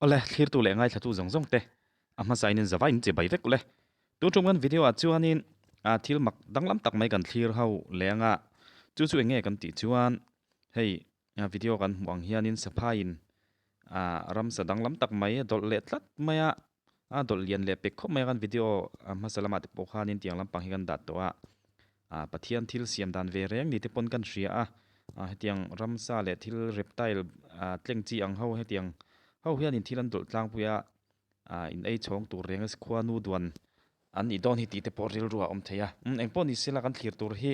ole thlir tu le ngai thatu zong zong te ama sainin zawa in che bai vek le tu trung video a chuanin a thil mak danglam tak mai kan thlir ho lenga chu enge kan ti chuan hei video kan hmuang hianin sapain ram sa danglam tak mai dol le tlat maya dol lian le pek kho mai kan video ama salama te pokhanin tiang lam pang hi kan dat to pathian thil siam dan ve reng ni te pon kan ria hetiang ramsa le thil reptile tleng chi ang ho hetiang ho hian in thil an dol tlang puya in ei chong tur renga khwa nu duan an ni don hi ti te por ril ruwa om theya engpon ni sela kan thlir tur hi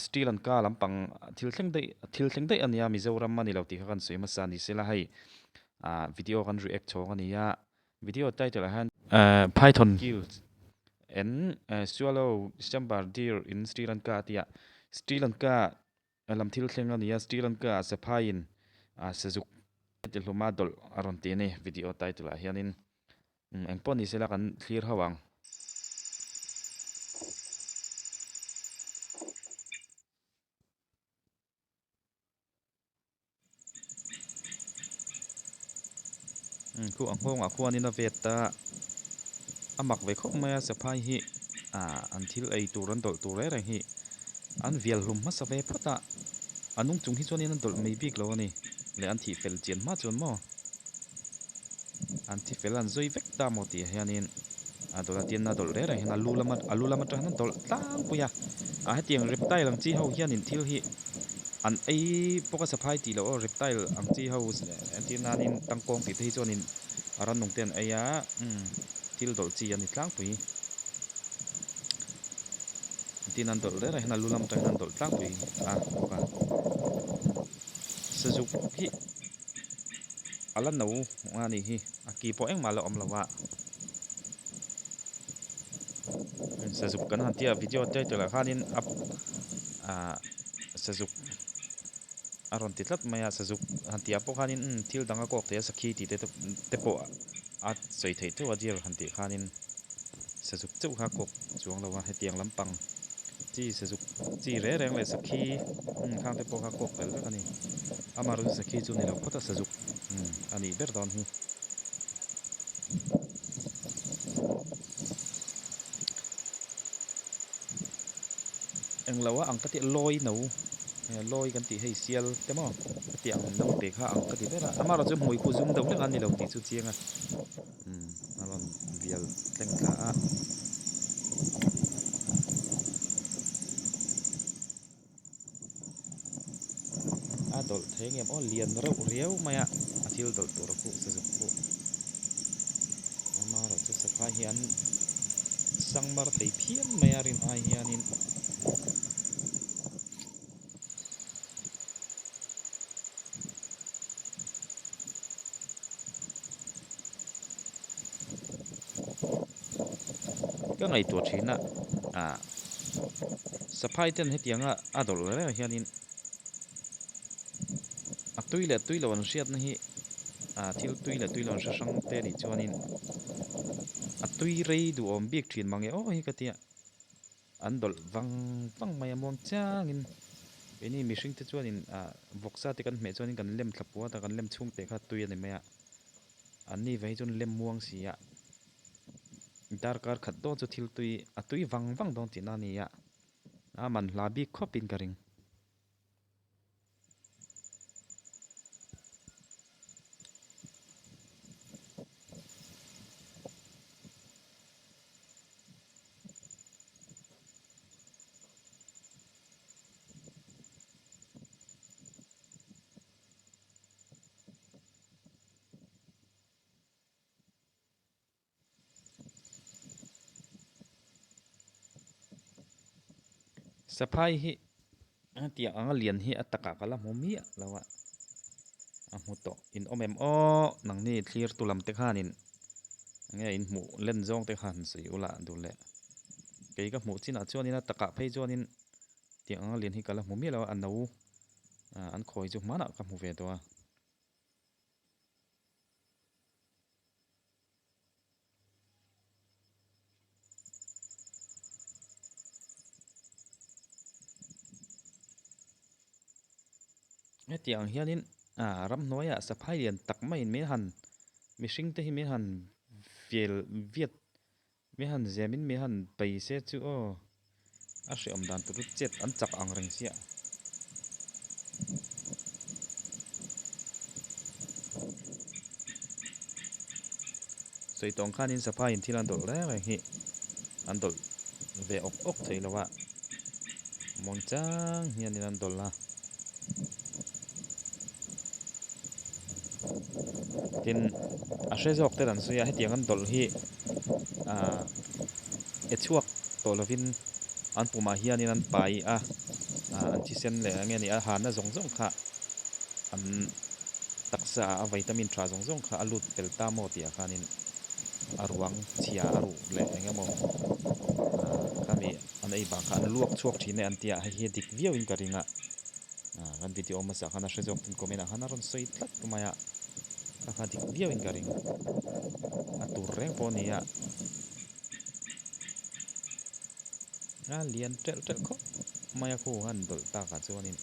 Sri Lanka lampang thil thleng dei ania Mizoram mani lo ti kha kan soima sa ni sela hai video kan react chong ania video title han Python kills and swallow stambar deer in Sri Lanka tia Sri Lanka lam thil thleng ania Sri Lanka sapain sazuk til hluma dol aron ti ni video title hianin engpon ni sela kan thlir hawang khu ang hong a khuan in a veta amak ve khop maya sapai hi an thil ei turan dol tur re hi an vial hlum ma save phota anung chung hi chuan in an dol mei bik lo ani le an thi fel chian ma chuan mo an thi fel an zoi vek ta mo ti hianin dola tian na dol re re hin alulama ta han dol tlang puya hetiang reptile ang chi ho hianin thil hi an ei poka sapai ti lo reptile ang chi ho tin nanin tangkong ti te hi chuan in aran nong ten eya thil dol chi ani tlang pui tin an dol re re hin alulam ta hin dol tlang pui poka sazuk hi alan no ani hi ki po eng malo om lawa sazuk kan han tia video title khanin up sazuk aron titlat maya sazuk han tia po khanin thil danga kok te sakhi ti te po chei thei to adir han ti khanin sazuk chu kha kok chuang lawa hetiang lampang chi sazuk chi re reng le sakhi khang te po kha kok tel vek ani amaru sakhi chu ni lo phota sazuk ani ber don hi eng lawa ang kati loi no loi kan ti hei sial te mo ti ang no te kha ang kati bera amara chu moi khu zum do le kan ni lo ti chu chianga alon vial tleng tla dol theng em o lian rau riau maya athil dol tur khu sazuk khu amara chu safa hian sangmar thei phian mayarin ai hianin ka ngai tu thina safai ten hetianga adol re hianin tuilo an riat na hi thil tuilo an sang te ni chuanin tui rei du om bik thin mange o hi katia an dol wang mai amom changin eni mihring te chuanin voksa te kan hme chuanin kan lem thlapua ta kan lem chung te kha tui ani maya an ni vei chun lem muang sia darkar khat do chu thil tui wang dong ti na ni ya man hla bik khopin karing sapai hi tia anga lian hi ataka kala momi lawa amuto in omem o nang ni thlir tulam te khanin nge in mu len zong te khan sei ula dule ke ka mu china chuanin ataka phei chuanin tia anga lian hi kala momi lawa an no an khoi chu mana ka mu ve to tiang hianin ram noya saphai lian tak mai me han mishing te hi mi han viel viet mi han zemin mi han paise chu o a hri om dan tu chet an chak ang reng sia soi tong khanin sapa in thil an dol re hi an dol ve ok ok thei lawa mong chang hian in an dol la tin a hre zawk te dan suya hetiang an dol hi a echuak to lovin an puma hian in an pai a an chi sen le nge ni a han na zong zong kha an taksa a vitamin tha zong zong kha alut pel ta mo tia khanin arwang chia aru le engemaw kami an ei bang kha an luak chuak thine an tia hi dik viau in karinga kan video ma sa khana hre tin comment a hana ron soi tlat maya kha dik viau in karing a tur reng po nia a lian tel tel kho maya khu han dol ta ka chuanin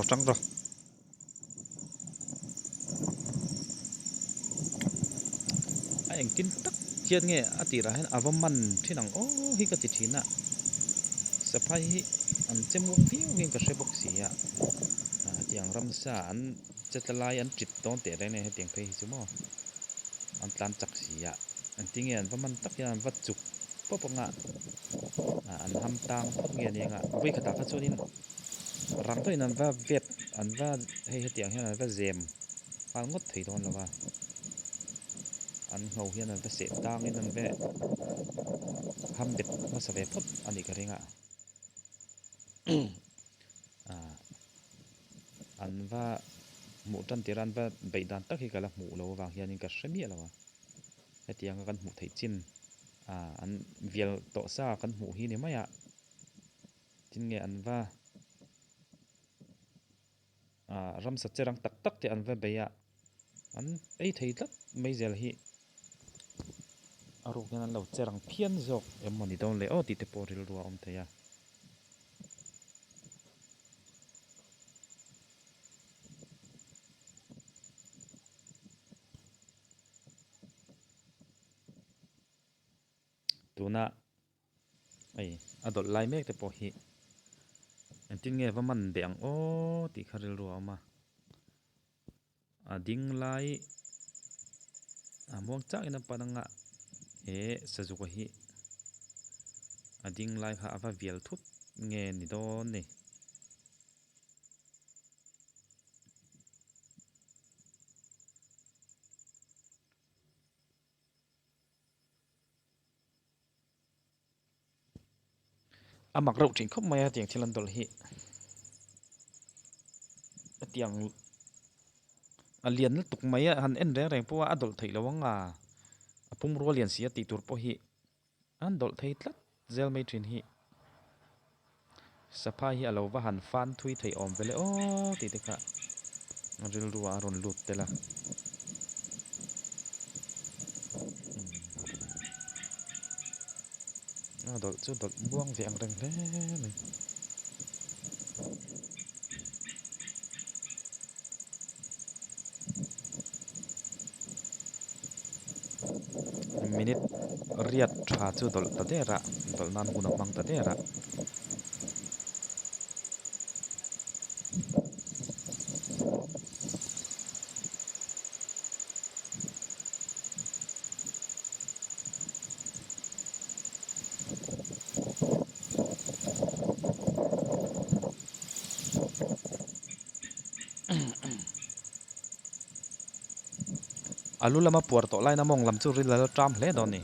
trăng rồi anh kin tak chiat nge atira hen avaman thinang o hi ka ti thina saphai hi an chemuk viu hin ka hrebok sia tiang ramsa an chetalai an trit ton te re ne he tiang thei hi chumo an tlan chak sia an tinge an vaman tak yan va chuk popanga an ham tang phot nge ne nga voi khata kha chunin rang to in an va vet an va he tiang hian an va zem al ngot thei don lawa an ngau hian an va se tang in an ve ham bet ma sa ve phot ani ka ringa an va mu tan tiran va beidan tak hi kala mu lo wang hian in ka hremi lawa hetiang kan mu thei chin an vial to sa kan mu hi ni maya tin nge an va ram sa cherang tak tak te an va beya an ei thei tlat mai zel hi aruk hian an lo cherang phian zok emoni don le o ti te poril ruwa om theya tuna ai adol lai mek te po hi an tin nge vaman beang o ti kharil ruwa ma ding lai muang chak ina pananga sazuka hi ding lai kha ava vial thut nge ni don ni amak rau thin khop maya tiang thilan dol hi tiang alian tuk maya han en reng reng puwa adol thei lawanga apum ro lian sia ti tur po hi an dol thei tlat zel mai thin hi sapa hi alo va han fan thui thei om vele o ti te kha ril ruwa ron lut tela dol chu dol buang ve ang reng hle mai minute riat tha chu dol ta dera dol nan huna mang ta dera alu lama puar to lai na mong lam chu ril la tram hle don ni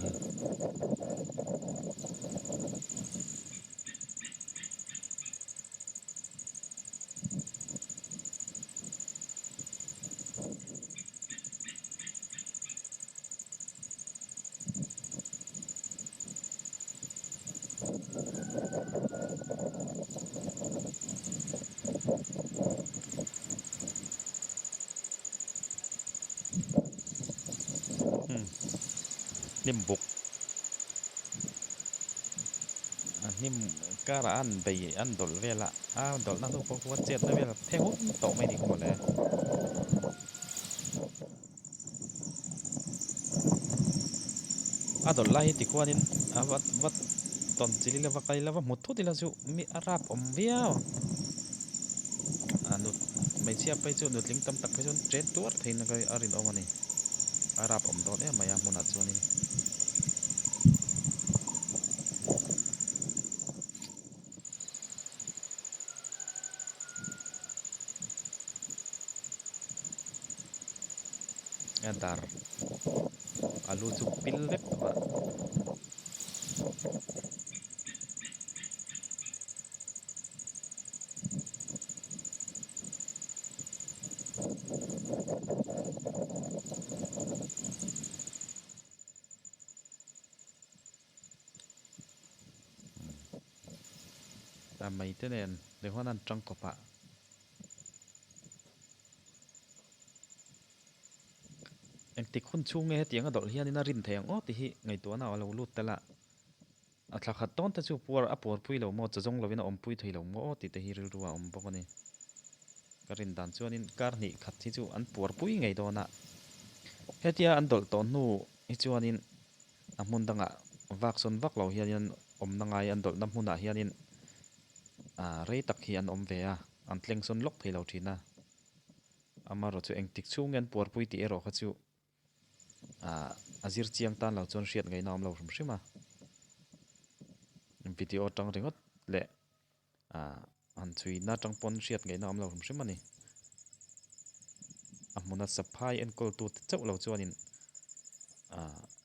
hnim buk hnim kara an bei an dol vela dol na thu pok wat chet na vela thehun to mai ni ko le dol lai ti kwanin wat ton chili la vakai la va muthu ti la chu mi arap om viao nut mai chia pai chu nut ling tam tak pai chu tren tuar thein na kai arin omani arap om don e maya munat chuanin dar alu chu pil vek to mai te nen de honan trăng ko pa en tik hun chu nge tiang a dol hian in a rin theng o ti hi ngai to na lo lut tala a thla khat ton ta chu por pui lo mo cha jong lovin om pui thei lo mo ti te hi ril ruwa om bok ani ka rin dan chuanin kar ni khat hi chu an por pui ngai do na hetia an dol ton nu hi chuanin a mun danga vak son vak lo hian om na ngai an dol na hmuna hianin rei tak hi an om ve a an tleng son lok thei lo thina ama ro chu eng tik chung en por pui ti ero kha chu azir chiang tan lo chon hriat ngai nam lo hrum hrima video tang ringot le an chui na tang pon hriat ngai nam lo hrum hrima ni amuna saphai en kol tu chau lo chuanin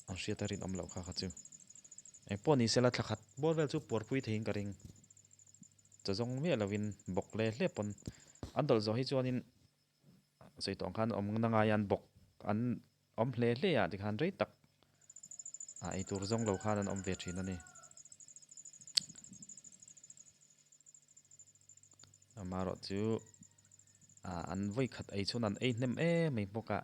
an hriat a rin om lo kha chu eng poni sela thakhat bor vel chu por pui thein ka ring chazong me lovin bok le hle pon an dol zo hi chuanin sei tong khan om na nga yan bok an om hle hle ya ti khan rei tak ei tur zong lo khan an om ve thin ani amaro chu an voi khat ei chun an ei hnem e mai boka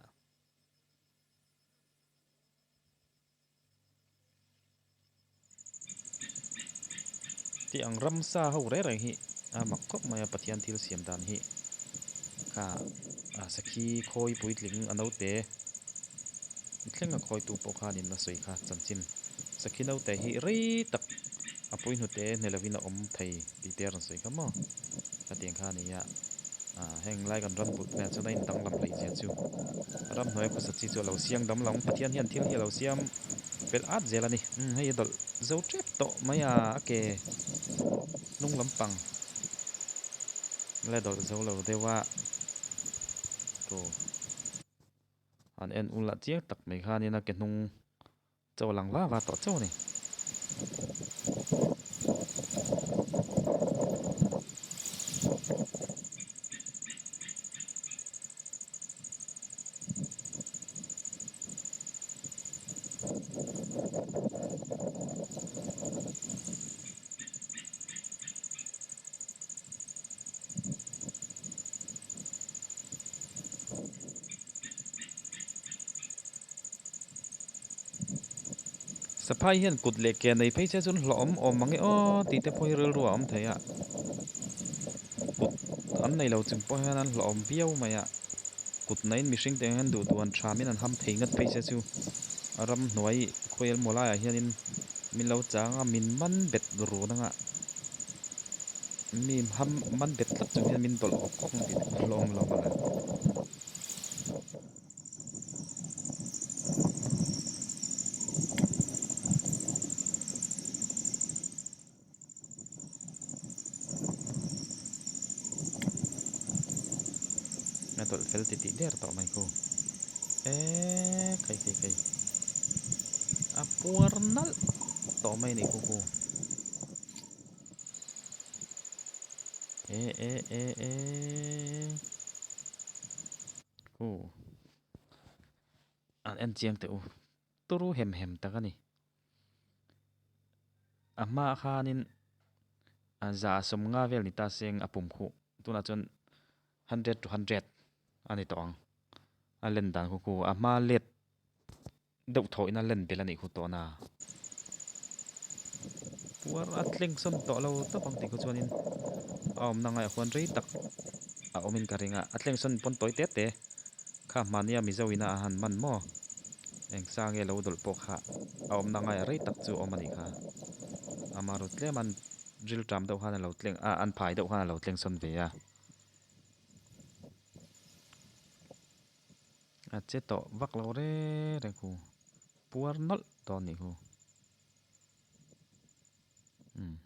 ti ang ramsa ho re re hi mak khop maya pathian thil siam dan hi ka sakhi khoi puitling anote tlenga khoi tu pokhanin na soi kha chanchin sakhi no te hi rei tak apui nu te nelavina om thei ti ter soi kamo ka tiang kha ni ya heng lai kan ran put ven chu nai dang lam lei je chu ram noi khu sa chi chu lo siang dam long pathian hian thil hi lo siam pel at zelani hei dol zo trep to maya ke nung lampang le dol zo lo dewa to an en ula chiang tak mai kha ni na ke nung chaw lang wa to chaw ni saphai hian kut le ke nei phei che chun hlom om mangi o ti te phoi ril ruwa om theya kut an nei lo chung po hian an hlom viau maya kut nain mihring te han du tuan thamin an ham thei ngat phei che chu aram hnuai khoel mola ya hianin min lo changa min man bet ru nanga mi ham man bet tlak chung hian min tol ok ok ti hlom lo ala na tol fel ti der to mai ko kai apuarnal to mai ni ko ko an en chiang te turu hem takani ama khanin za som nga vel ni ta seng apum khu tuna chon 100 to 100 ani tong alen dan ku ama let deuh thoi na len tel ani khu to na puar atleng son to lo to pang ti khu chuanin om na ngai khon rei tak a omin ka ringa atleng son pon toi te te kha mania mi zoina a han man mo eng sa nge lo dol pok kha a om na ngai rei tak chu om ani kha amaru tle man drill tram deuh han lo tleng a an phai deuh han lo tleng son ve a che to vak lo re re khu puar nol to ni khu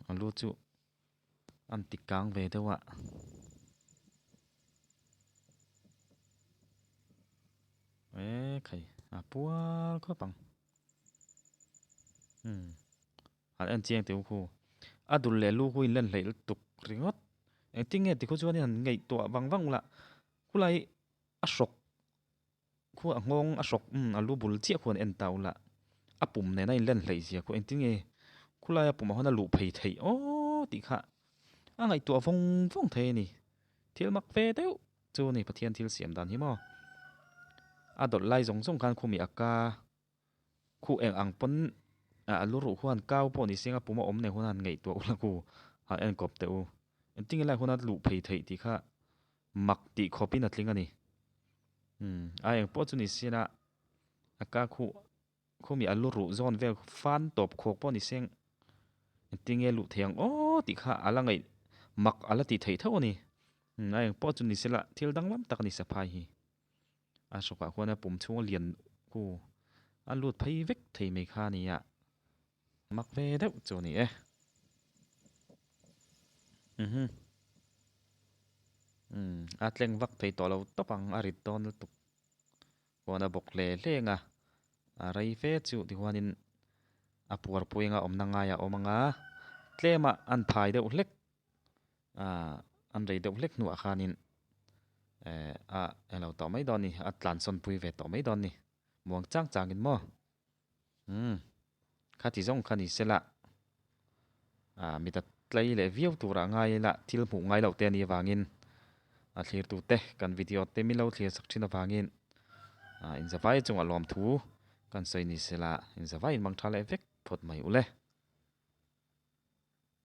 an lu chu an tikang ve deuh a khai a puar kho pang an chiang teu khu adul le lu hui len hlei tuk ringot eng tinge ti khu chuan an ngei to wang wang la khulai a sok khu a ngong a sok alu bul chia khuan en tau la apum ne nai len hlei sia khu eng tinge khulai apum hona lu phei thei o ti kha a ngai to vong vong the ni thil mak ve deu chu ni pathian thil siam dan hi mo adol lai zong zong kan khu mi aka khu eng ang pon alu ru khuan kau po ni singa puma om ne hunan ngei to la ku ha en kop te u en tinge lai hunat lu phei thei ti kha mak ti khopin atling ani a eng po chu ni sina aka khu mi alu ru zon vel fan top khok po ni seng en tinge lu thiang o ti kha ala ngai mak ala ti thei tho ni a eng po chu ni sila thil dang lam tak ni saphai hi a soka khuana pum chung lian ku an lut phei vek thei me kha ni ya mak ve deuh chu ni atleng vak thei to lo topang arit ton tuk wana bok le lenga a rei fe chu ti huanin a puar puinga om na nga ya omanga tlema an phai deuh hlek an rei deuh hlek nu a khanin elo to mai don ni a tlan son pui ve to mai don ni muang chang changin mo khati zong khani sela mi ta tlai le viau tura ngai la thil mu ngai lo te ni wangin a thlir tu te kan video te mi lo thlir sak thina wangin in zawai chung alom thu kan sei ni sela in zawai mang thale vek phot mai ule